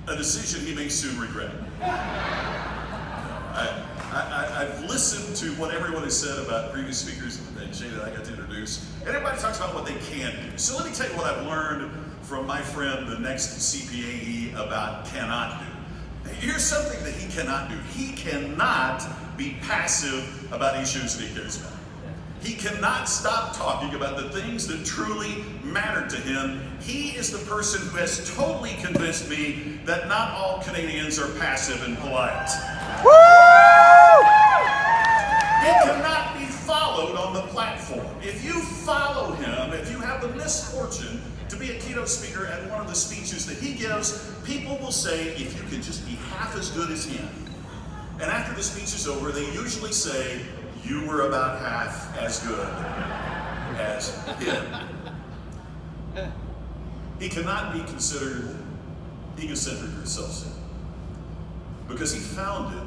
a decision he may soon regret. I've listened to what everyone has said about previous speakers and Jay that I got to introduce, and everybody talks about what they can do. So let me tell you what I've learned from my friend, the next CPAE, about cannot do. Here's something that he cannot do. He cannot be passive about issues that he cares about. He cannot stop talking about the things that truly matter to him. He is the person who has totally convinced me that not all Canadians are passive and polite. He cannot be followed on the platform. If you follow him, if you have the misfortune to be a keynote speaker at one of the speeches that he gives, people will say, if you could just be half as good as him. And after the speech is over, they usually say, you were about half as good as him. He cannot be considered egocentric or self-centered because he founded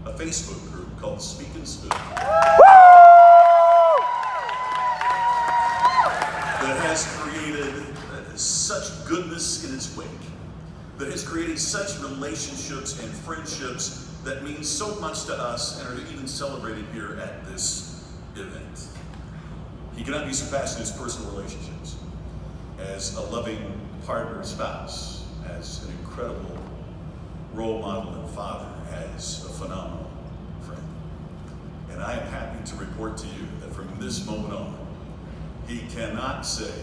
a Facebook group called Speak and Spoon that has created such goodness in its wake, that has created such relationships and friendships that mean so much to us and are even celebrated here at this event. He cannot be surpassed in his personal relationships as a loving partner, spouse, as an incredible role model and father, as a phenomenal friend. And I am happy to report to you that from this moment on, he cannot say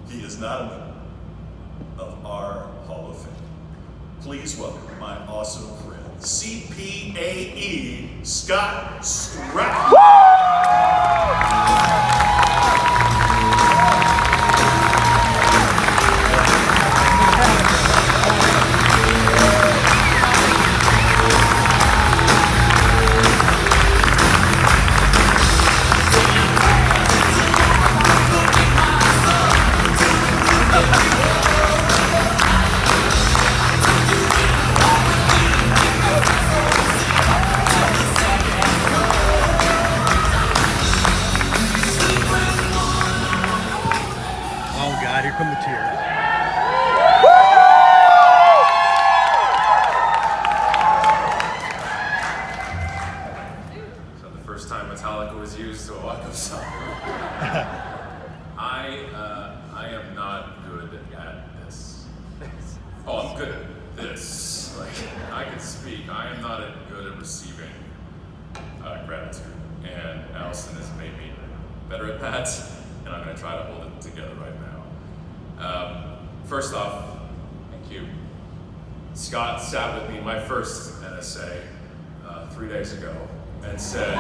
he is not a member of our Hall of Fame. Please welcome my awesome friend, CPAE, Scott Stratten. Here come the tears. So the first time Metallica was used to a walk-up song. I am not good at this. Oh, I'm good at this. Like, I can speak. I am not good at receiving gratitude. And Allison has made me better at that, and I'm going to try to hold it together right now. First off, thank you. Scott sat with me my first NSA 3 days ago and said,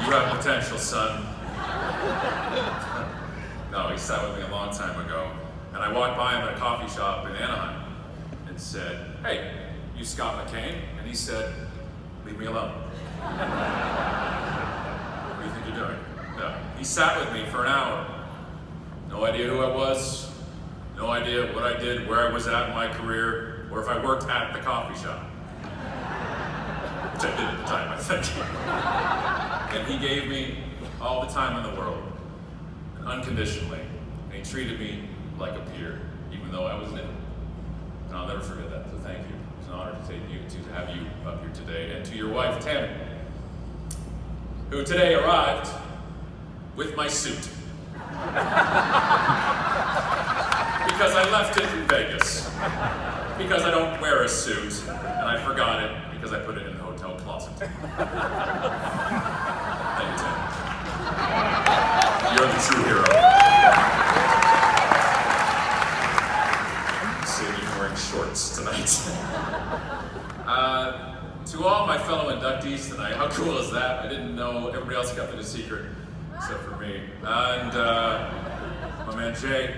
you have potential, son. No, he sat with me a long time ago. And I walked by him at a coffee shop in Anaheim and said, hey, you Scott McCain? And he said, leave me alone. What do you think you're doing? No. He sat with me for an hour. No idea who I was, no idea what I did, where I was at in my career, or if I worked at the coffee shop. Which I did at the time, I think. And he gave me all the time in the world, and unconditionally. And he treated me like a peer, even though I was new. And I'll never forget that, so thank you. It's an honor to have you up here today. And to your wife, Tammy, who today arrived with my suit. Because I left it in Vegas. Because I don't wear a suit, and I forgot it because I put it in the hotel closet. Thank you, Tim. You're the true hero. Seeing you wearing shorts tonight. To all my fellow inductees tonight, how cool is that? I didn't know everybody else kept it a secret. Except for me. And my man Jay,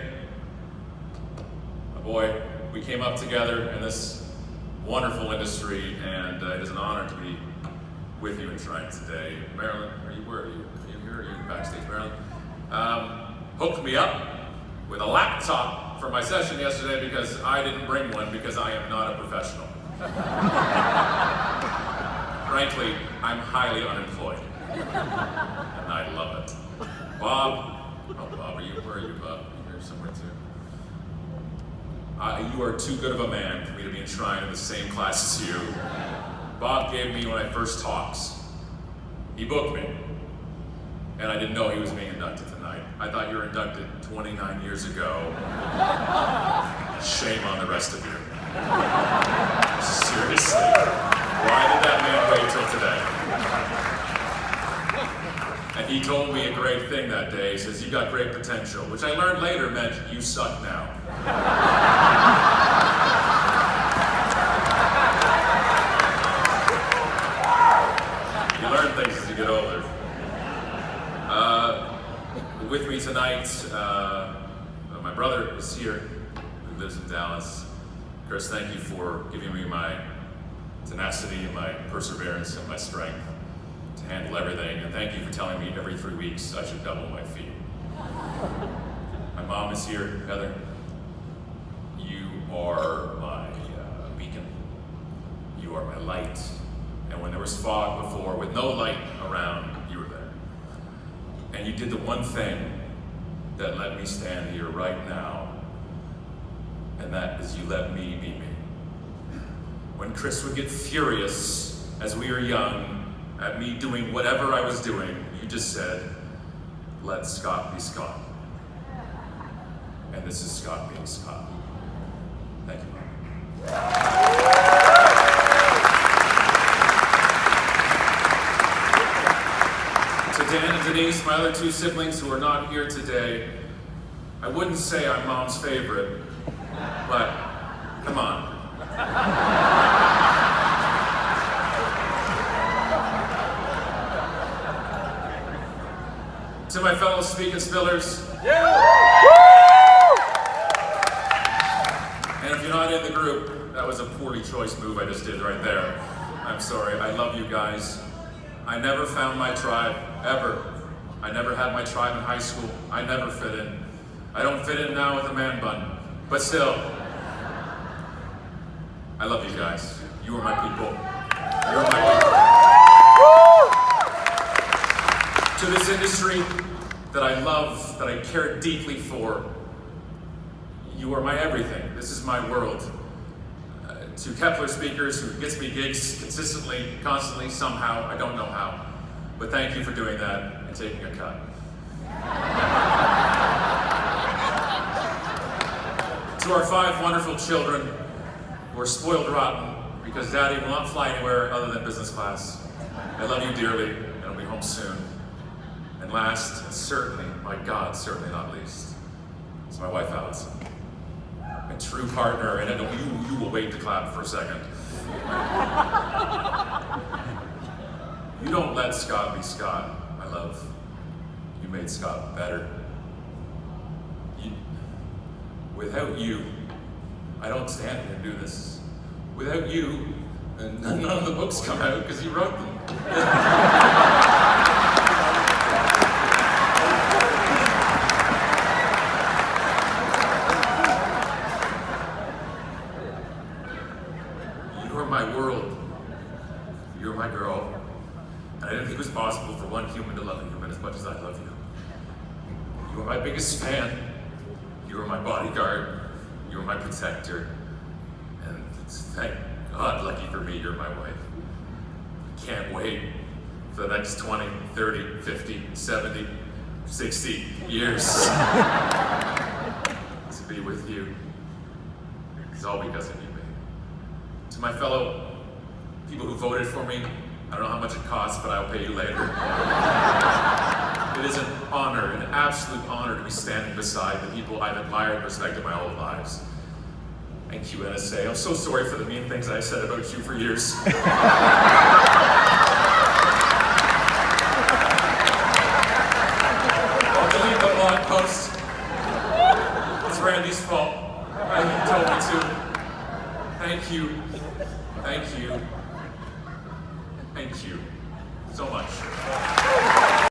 my boy, we came up together in this wonderful industry, and it is an honor to be with you in Shrine today. Marilyn, where are you? Are you here? Are you backstage, Marilyn? Hooked me up with a laptop for my session yesterday because I didn't bring one because I am not a professional. Frankly, I'm highly unemployed. And I love it. Bob, oh Bob, where are you, Bob? You're here somewhere too. You are too good of a man for me to be enshrined in the same class as you. Bob gave me when I first talked. He booked me. And I didn't know he was being inducted tonight. I thought you were inducted 29 years ago. Shame on the rest of you. Seriously. Why did that man wait till today? And he told me a great thing that day. He says, you got great potential, which I learned later meant you suck now. You learn things as you get older. With me tonight, my brother is here, who lives in Dallas. Chris, thank you for giving me my tenacity and my perseverance and my strength to handle everything. And thank you for telling me every 3 weeks I should double my feet. My mom is here, Heather. You are my beacon. You are my light. And when there was fog before, with no light around, you were there. And you did the one thing that let me stand here right now, and that is you let me be me. When Chris would get furious as we were young at me doing whatever I was doing, you just said, let Scott be Scott. And this is Scott being Scott. Thank you, Mom. To Dan and Denise, my other two siblings who are not here today, I wouldn't say I'm Mom's favorite, but come on. To my fellow Speak and Spillers, and if you're not in the group, that was a poorly choice move I just did right there. I'm sorry, I love you guys. I never found my tribe, ever. I never had my tribe in high school. I never fit in. I don't fit in now with a man bun, but still, I love you guys. You are my people. You're my people. To this industry that I love, that I care deeply for, you are my everything. This is my world. To Kepler speakers who gets me gigs consistently, constantly, somehow, I don't know how. But thank you for doing that and taking a cut. To our 5 wonderful children who are spoiled rotten because Daddy will not fly anywhere other than business class. I love you dearly, and I'll be home soon. And last, and certainly, my God, certainly not least, is my wife Allison. My true partner, and I know you will wait to clap for a second. You don't let Scott be Scott, my love. You made Scott better. Without you, I don't stand here and do this. Without you, and none of the books come out because you wrote them. You are my world. You're my girl. And I didn't think it was possible for one human to love a human as much as I love you. You are my biggest fan. You are my bodyguard. You are my protector. And thank God, lucky for me, you're my wife. I can't wait for the next 20, 30, 50, 70, 60 years to be with you. It's all because of you, babe. To my fellow people who voted for me, I don't know how much it costs, but I'll pay you later. It is an honor, an absolute honor to be standing beside the people I've admired and respected my whole lives. Thank you, NSA. I'm so sorry for the mean things I said about you for years. I'll delete the blog post. It's Randy's fault. He told me to. Thank you. Thank you. Thank you so much.